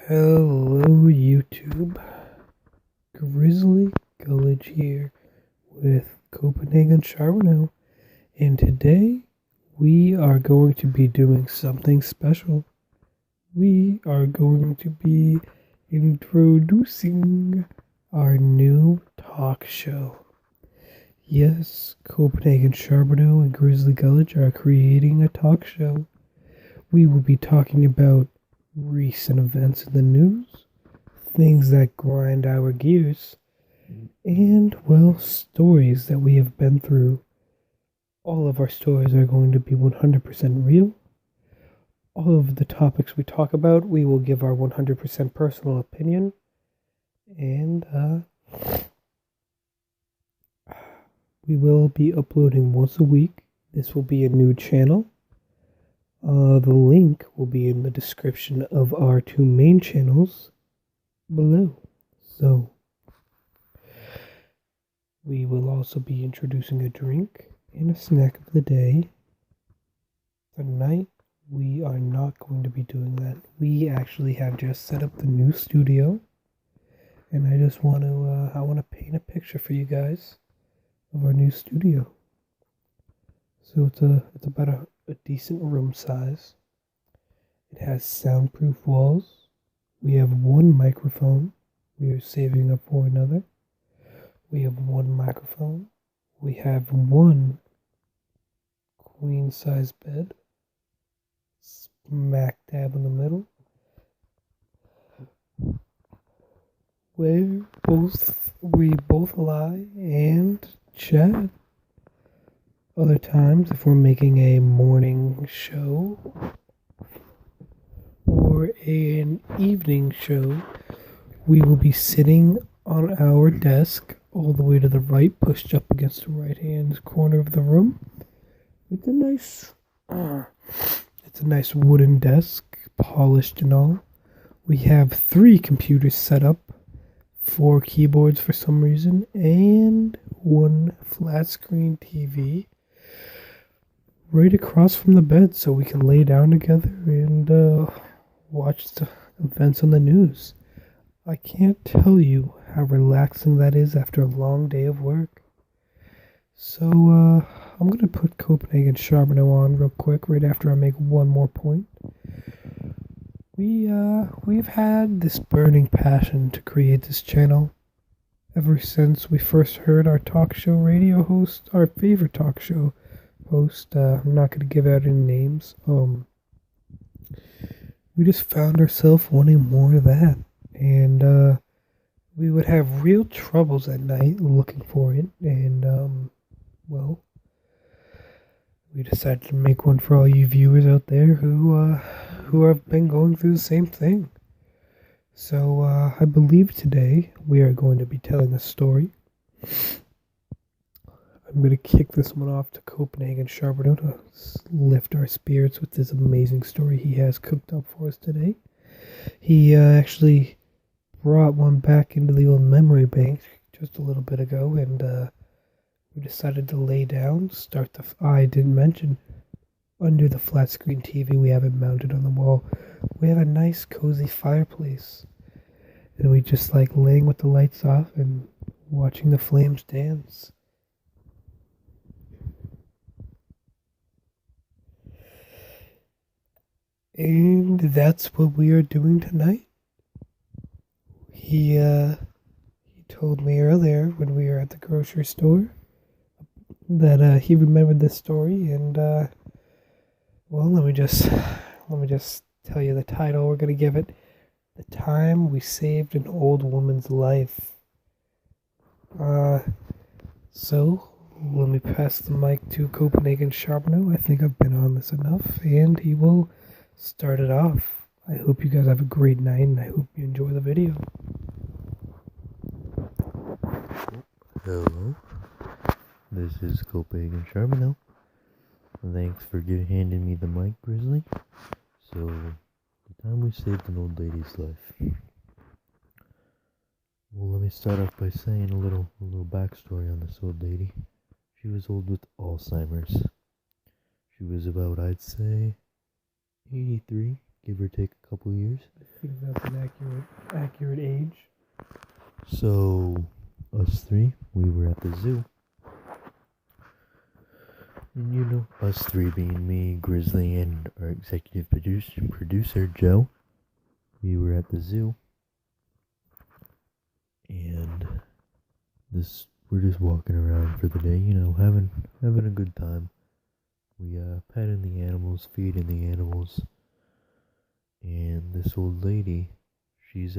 Hello YouTube, Grizzly Gullage here with Copenhagen Charbonneau, and today we are going to be doing something special. We are going to be introducing our new talk show. Yes, Copenhagen Charbonneau and Grizzly Gullage are creating a talk show. We will be talking about recent events in the news, things that grind our gears, and, well, stories that we have been through. All of our stories are going to be 100% real. All of the topics we talk about, we will give our 100% personal opinion, and we will be uploading once a week. This will be a new channel. The link will be in the description of our two main channels below. So, we will also be introducing a drink and a snack of the day. Tonight, we are not going to be doing that. We actually have just set up the new studio, and I just want to paint a picture for you guys of our new studio. So it's about a decent room size. It has soundproof walls. We have one microphone. We are saving up for another. We have one microphone. We have one queen size bed, smack dab in the middle, where we both lie and chat. Other times, if we're making a morning show or an evening show, we will be sitting on our desk all the way to the right, pushed up against the right-hand corner of the room. It's a nice wooden desk, polished and all. We have 3 computers set up, 4 keyboards for some reason, and 1 flat screen TV right across from the bed, so we can lay down together and watch the events on the news. I can't tell you how relaxing that is after a long day of work. So I'm going to put Copenhagen Charbonneau on real quick right after I make one more point. We've had this burning passion to create this channel ever since we first heard our talk show radio host, our favorite talk show host, I'm not going to give out any names, we just found ourselves wanting more of that, and we would have real troubles at night looking for it, and well, we decided to make one for all you viewers out there who have been going through the same thing. So I believe today we are going to be telling a story. I'm going to kick this one off to Copenhagen Charbonneau to lift our spirits with this amazing story he has cooked up for us today. He actually brought one back into the old memory bank just a little bit ago, and we decided to lay down, I didn't mention, under the flat screen TV we have it mounted on the wall, we have a nice cozy fireplace, and we just like laying with the lights off and watching the flames dance. And that's what we are doing tonight. He told me earlier when we were at the grocery store that he remembered this story, and well, let me just tell you the title we're gonna give it: "The Time We Saved an Old Woman's Life." So let me pass the mic to Copenhagen Charbonneau. I think I've been on this enough, and he will start it off. I hope you guys have a great night, and I hope you enjoy the video. Hello, this is Copenhagen Charbonneau. Thanks for handing me the mic, Grizzly. So, the time we saved an old lady's life. Well, let me start off by saying a little backstory on this old lady. She was old with Alzheimer's. She was about, I'd say, 83, give or take a couple years. I think that's an accurate age. So, us three, we were at the zoo. And you know, us three being me, Grizzly, and our executive producer Joe, we were at the zoo. And we're just walking around for the day, you know, having a good time. We petting the animals, feeding the animals. And this old lady, she's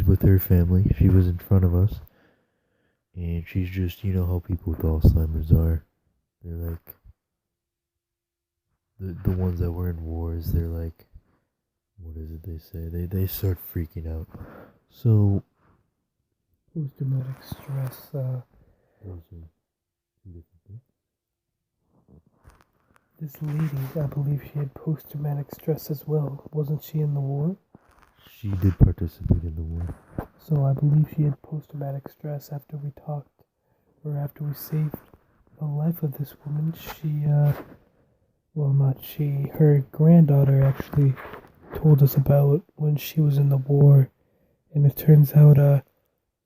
with her family. She was in front of us. And she's just, you know how people with Alzheimer's are. They're like the ones that were in wars. They're like, what is it they say? They start freaking out. So Post-traumatic stress. those are two different things. This lady, I believe she had post-traumatic stress as well. Wasn't she in the war? She did participate in the war. So I believe she had post-traumatic stress after we talked, or after we saved the life of this woman. Her granddaughter actually told us about when she was in the war. And it turns out,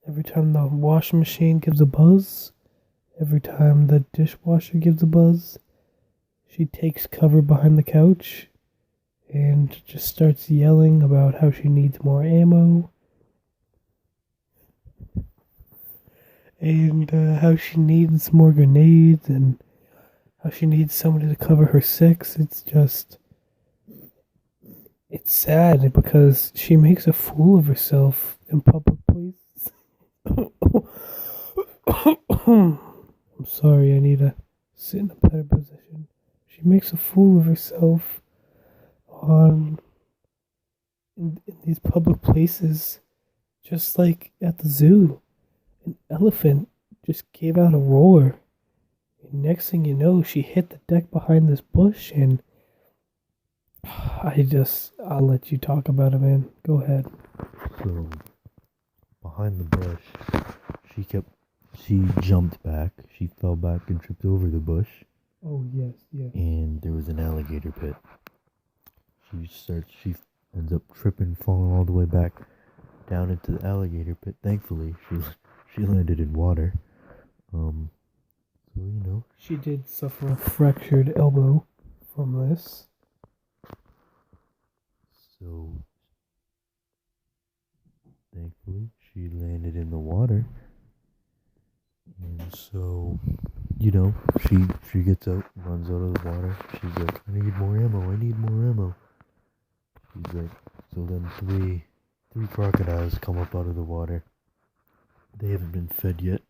every time the washing machine gives a buzz, every time the dishwasher gives a buzz, she takes cover behind the couch and just starts yelling about how she needs more ammo and how she needs more grenades and how she needs somebody to cover her six. It's sad because she makes a fool of herself in public places. I'm sorry, I need to sit in a better position. She makes a fool of herself in these public places, just like at the zoo. An elephant just gave out a roar. And next thing you know, she hit the deck behind this bush, and I'll let you talk about it, man. Go ahead. So behind the bush, she jumped back. She fell back and tripped over the bush. Oh, yes. And there was an alligator pit. She ends up tripping, falling all the way back down into the alligator pit. Thankfully, she landed in water. So, you know. She did suffer a fractured elbow from this. So, thankfully, she landed in the water. And so, you know, she gets out, runs out of the water. She's like, I need more ammo. She's like, so then three crocodiles come up out of the water. They haven't been fed yet.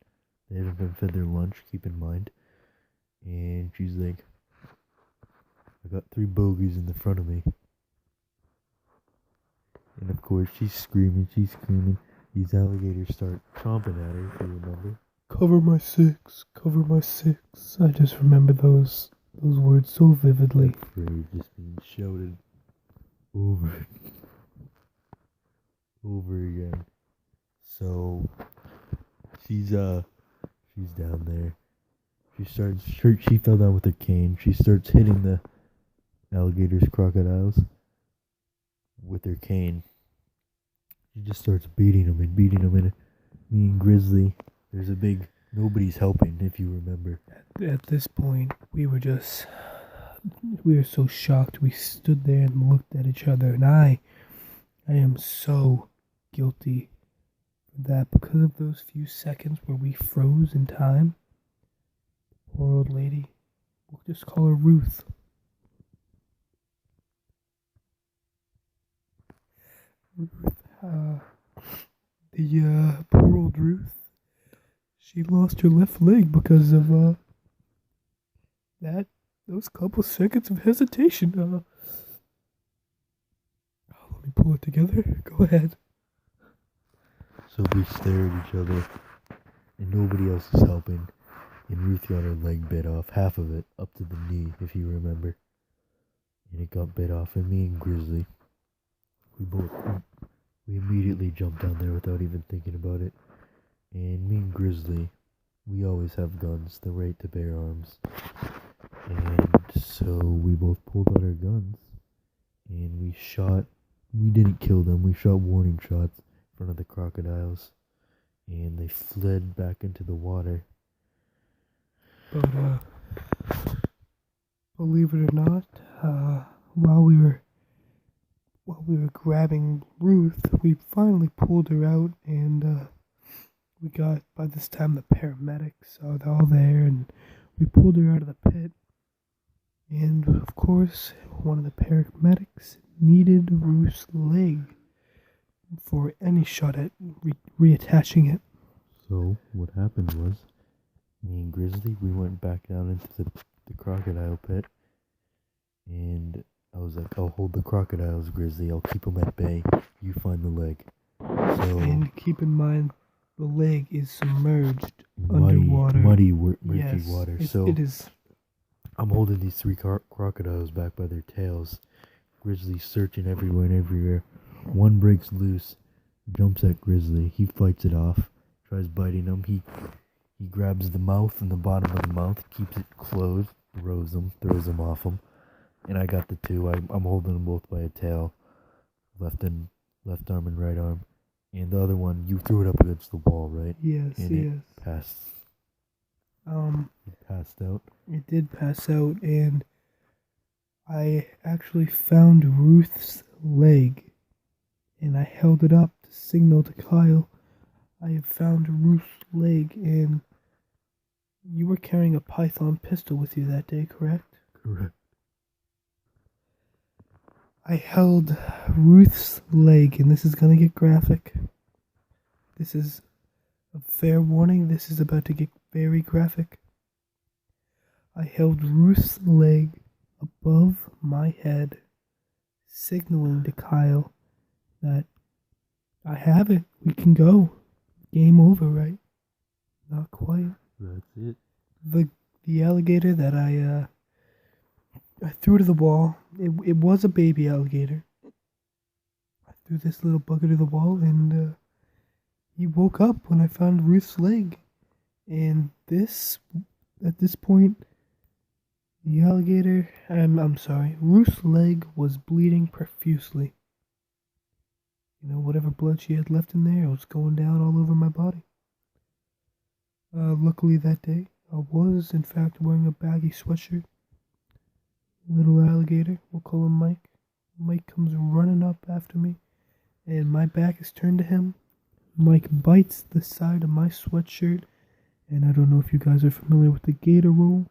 They haven't been fed their lunch, keep in mind. And she's like, I got 3 bogies in the front of me. And of course, she's screaming. These alligators start chomping at her, if you remember. Cover my six. I just remember those words so vividly. That phrase just being shouted over again. So she's down there. She fell down with her cane. She starts hitting the crocodiles with her cane. She just starts beating them. And me and Grizzly, there's a big nobody's helping, if you remember. At this point, we were so shocked. We stood there and looked at each other, and I am so guilty for that because of those few seconds where we froze in time. Poor old lady. We'll just call her Ruth. The poor old Ruth. She lost her left leg because of those couple seconds of hesitation. Let me pull it together. Go ahead. So we stare at each other, and nobody else is helping. And Ruth got her leg bit off, half of it, up to the knee, if you remember. And it got bit off, and me and Grizzly, we immediately jumped down there without even thinking about it. And me and Grizzly, we always have guns, the right to bear arms. And so we both pulled out our guns, and we shot we didn't kill them. We shot warning shots in front of the crocodiles, and they fled back into the water. But believe it or not, while we were grabbing Ruth, we finally pulled her out, and we got, by this time, the paramedics are all there, and we pulled her out of the pit. And of course, one of the paramedics needed Ruth's leg for any shot at reattaching it. So what happened was, me and Grizzly, we went back down into the crocodile pit, and I was like, I'll hold the crocodiles, Grizzly. I'll keep them at bay. You find the leg. So And keep in mind, the leg is submerged underwater. Murky Yes, water. it is. I'm holding these three crocodiles back by their tails. Grizzly's searching everywhere and everywhere. One breaks loose, jumps at Grizzly. He fights it off, tries biting him. He grabs the mouth and the bottom of the mouth, keeps it closed, throws them off him. And I got the two. I'm holding them both by a tail, left arm and right arm. And the other one, you threw it up against the wall, right? Yes, and yes. It passed. It passed out. It did pass out, and I actually found Ruth's leg, and I held it up to signal to Kyle. I have found Ruth's leg, and you were carrying a Python pistol with you that day, correct? Correct. I held Ruth's leg, and this is going to get graphic. This is a fair warning. This is about to get very graphic. I held Ruth's leg above my head, signaling to Kyle that I have it. We can go. Game over, right? Not quite. That's it. The alligator that I threw to the wall, it was a baby alligator. I threw this little bugger to the wall, and he woke up when I found Ruth's leg. And at this point, the alligator, I'm sorry, Ruth's leg was bleeding profusely. You know, whatever blood she had left in there, it was going down all over my body. Luckily that day, I was in fact wearing a baggy sweatshirt. Little alligator, we'll call him Mike. Mike comes running up after me, and my back is turned to him. Mike bites the side of my sweatshirt, and I don't know if you guys are familiar with the gator rule.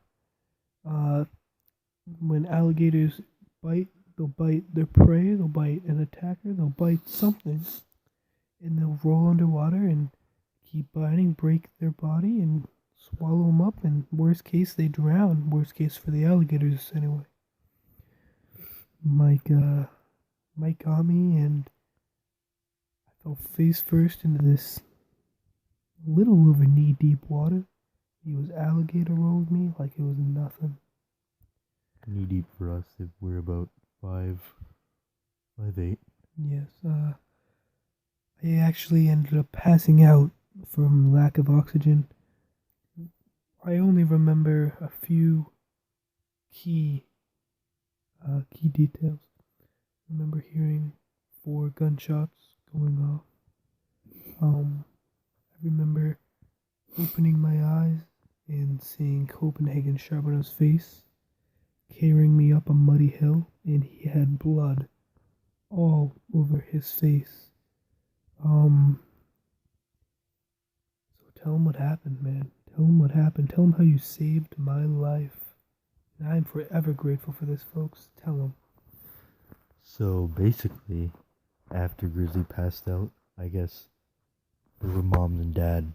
When alligators bite, they'll bite their prey, they'll bite an attacker, they'll bite something, and they'll roll underwater and keep biting, break their body, and swallow them up, and worst case, they drown. Worst case for the alligators, anyway. Mike got me, and I fell face first into this little over knee-deep water. He was alligator rolled me like it was nothing. Knee deep for us if we're about 5'8". Yes, I actually ended up passing out from lack of oxygen. I only remember a few key details. I remember hearing 4 gunshots going off. I remember opening my eyes and seeing Copenhagen Charbonneau's face carrying me up a muddy hill, and he had blood all over his face. So tell him what happened, man. Tell him what happened. Tell him how you saved my life. And I'm forever grateful for this, folks. Tell him. So basically, after Grizzly passed out, I guess there were mom and dad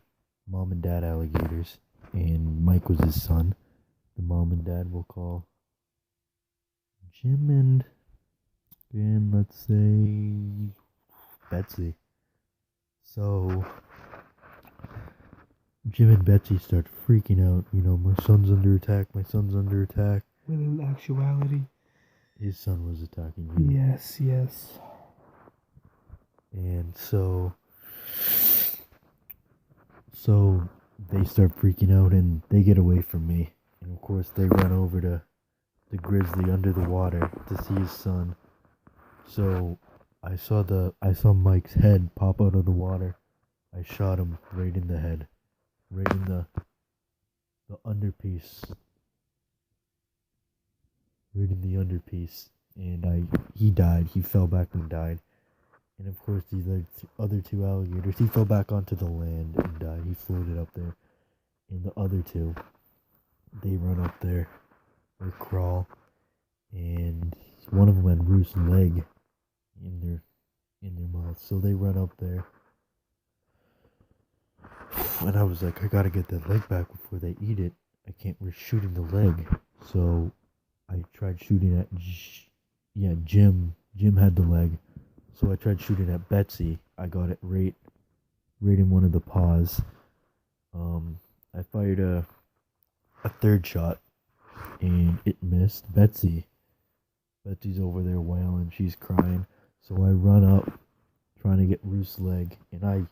alligators, and Mike was his son. The mom and dad we'll call Jim and let's say Betsy. So Jim and Betsy start freaking out. You know, my son's under attack. When in actuality, his son was attacking you. Yes. And so they start freaking out and they get away from me. And of course they run over to the Grizzly under the water to see his son. So I saw Mike's head pop out of the water. I shot him right in the head, right in the underpiece, right in the underpiece, and he died. He fell back and died. And of course, these other two alligators, he fell back onto the land and died. He floated up there. And the other two, they run up there, or crawl, and one of them had Ruth's leg in their mouth. So they run up there, and I was like, I gotta get that leg back before they eat it. I can't risk shooting the leg. So I tried shooting at, Jim. Jim had the leg. So I tried shooting at Betsy. I got it right in one of the paws. I fired a third shot, and it missed Betsy. Betsy's over there wailing. She's crying. So I run up, trying to get Ruth's leg, and I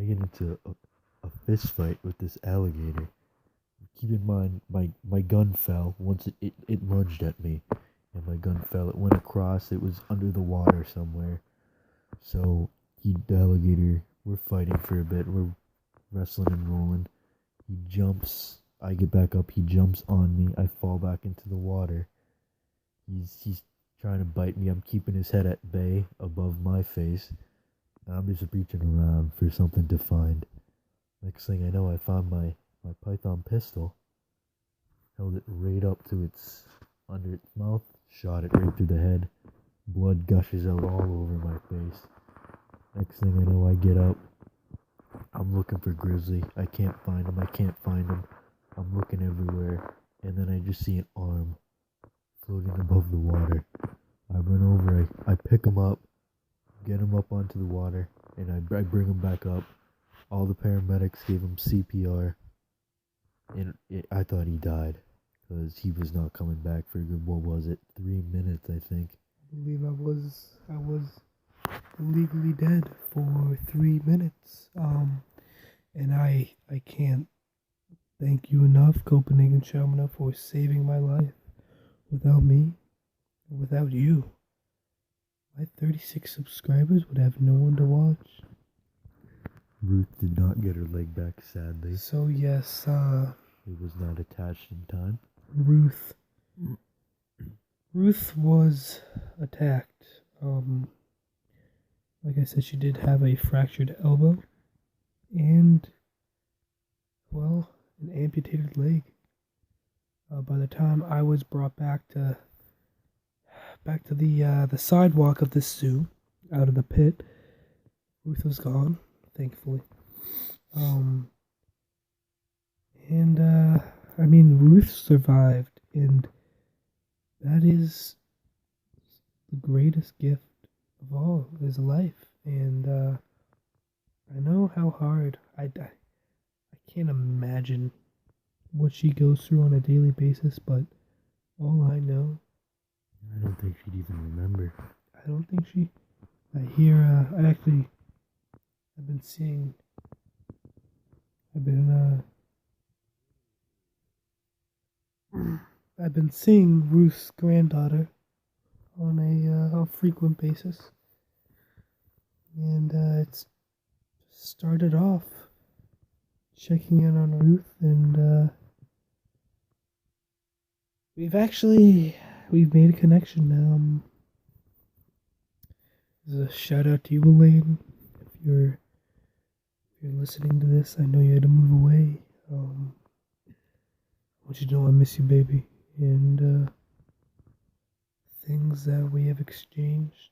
get into a fist fight with this alligator. Keep in mind, my gun fell once it lunged at me, and my gun fell. It went across. It was under the water somewhere. So the alligator, we're fighting for a bit. We're wrestling and rolling. He jumps. I get back up. He jumps on me. I fall back into the water. He's trying to bite me. I'm keeping his head at bay above my face. And I'm just reaching around for something to find. Next thing I know, I found my Python pistol. Held it right up to under its mouth. Shot it right through the head. Blood gushes out all over my face. Next thing I know, I get up. I'm looking for Grizzly. I can't find him. I'm looking everywhere. And then I just see an arm floating above the water. I run over. I pick him up. Get him up onto the water. And I bring him back up. All the paramedics gave him CPR. And I thought he died. Because he was not coming back for a good, 3 minutes, I think. I believe I was illegally dead for 3 minutes. And I can't thank you enough, Copenhagen Charbonneau, for saving my life. Without me, without you, my 36 subscribers would have no one to watch. Ruth did not get her leg back, sadly. So yes, it was not attached in time. Ruth was attacked. Like I said, she did have a fractured elbow and, well, an amputated leg. By the time I was brought back to the sidewalk of the zoo, out of the pit, Ruth was gone, thankfully. Ruth survived, and that is the greatest gift of all, is life. And I know how hard, I can't imagine what she goes through on a daily basis, but all I know, I don't think she'd even remember. I don't think she, I've been seeing Ruth's granddaughter on a frequent basis, and it's started off checking in on Ruth, and we've made a connection now. There's a shout out to you, Elaine. If you're listening to this, I know you had to move away. I want you to know I miss you, baby, and things that we have exchanged.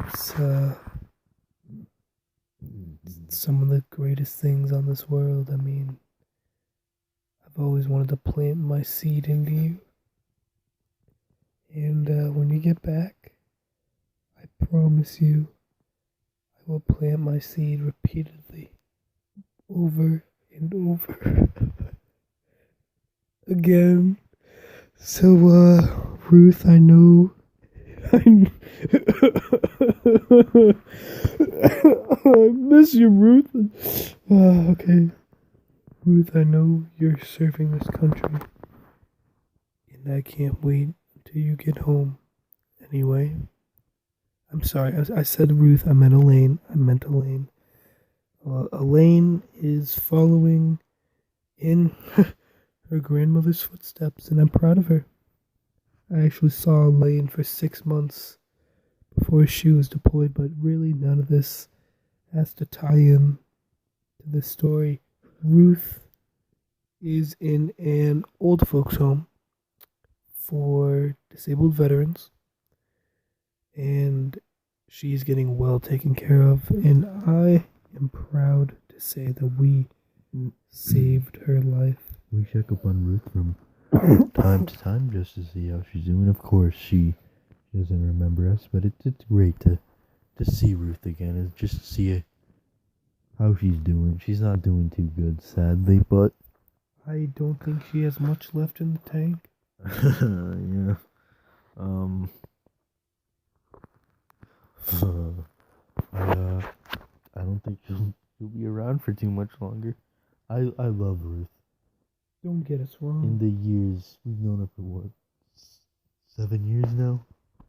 It's some of the greatest things on this world. I mean, I've always wanted to plant my seed into you. And when you get back, I promise you, I will plant my seed repeatedly, over and over again. So, Ruth, I know I miss you, Ruth. Okay. Ruth, I know you're serving this country in and I can't wait until you get home. Anyway, I'm sorry, I said Ruth, I meant Elaine. Elaine is following in her grandmother's footsteps, and I'm proud of her. I actually saw Elaine for 6 months before she was deployed, but really none of this has to tie in to this story. Ruth is in an old folks home for disabled veterans, and she's getting well taken care of, and I am proud to say that we saved her life. We check up on Ruth from time to time just to see how she's doing. Of course, she doesn't remember us, but it's great to see Ruth again and just see how she's doing. She's not doing too good, sadly, but I don't think she has much left in the tank. Yeah. I don't think she'll be around for too much longer. I love Ruth. Don't get us wrong. In the years we've known her for what, 7 years now?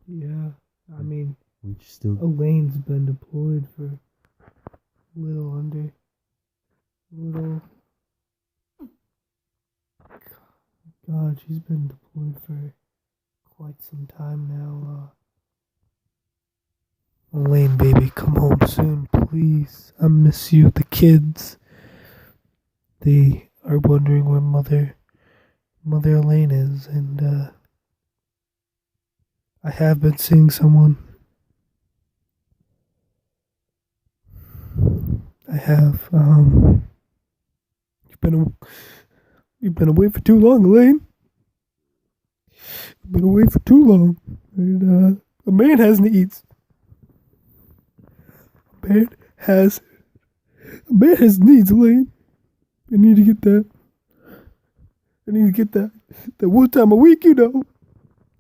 Yeah, I mean, we still. Elaine's been deployed for God, she's been deployed for quite some time now. Elaine, baby, come home soon, please. I miss you. The kids, they are wondering where Mother Elaine is, and I have been seeing someone. I have. You've been away for too long, Elaine. You've been away for too long, and a man has needs. A man has needs, Elaine. I need to get that. That one time a week, you know.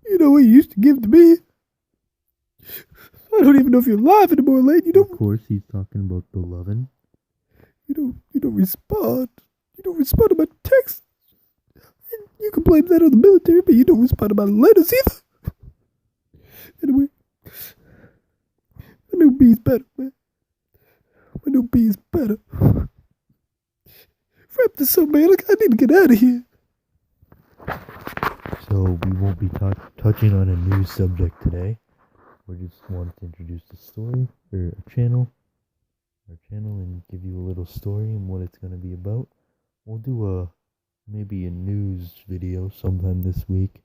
You know what you used to give to me. I don't even know if you're alive anymore, Elaine. You don't. Of course, he's talking about the lovin'. You don't respond. You don't respond to my texts. You can blame that on the military, but you don't respond to my letters either. Anyway, my new bee's better, man. My new bee's better. Wrap this up, man. I need to get out of here. So we won't be touching on a new subject today. We just wanted to introduce the story, or our channel, and give you a little story and what it's going to be about. We'll do maybe a news video sometime this week,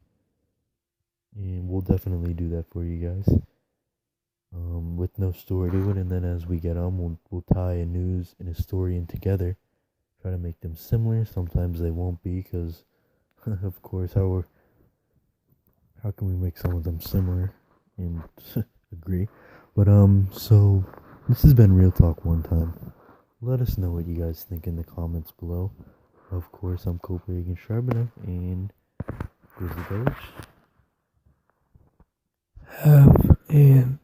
and we'll definitely do that for you guys. With no story to it, and then as we get on, we'll tie a news and a story in together. Try to make them similar. Sometimes they won't be, because of course, how can we make some of them similar and agree? But so this has been Real Talk One Time. Let us know what you guys think in the comments below. Of course, I'm Copenhagen Charbonneau and Grizzly Gullage. Have an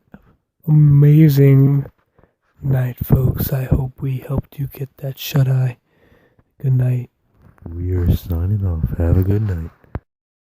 amazing night, folks. I hope we helped you get that shut-eye. Good night. We are signing off. Have a good night.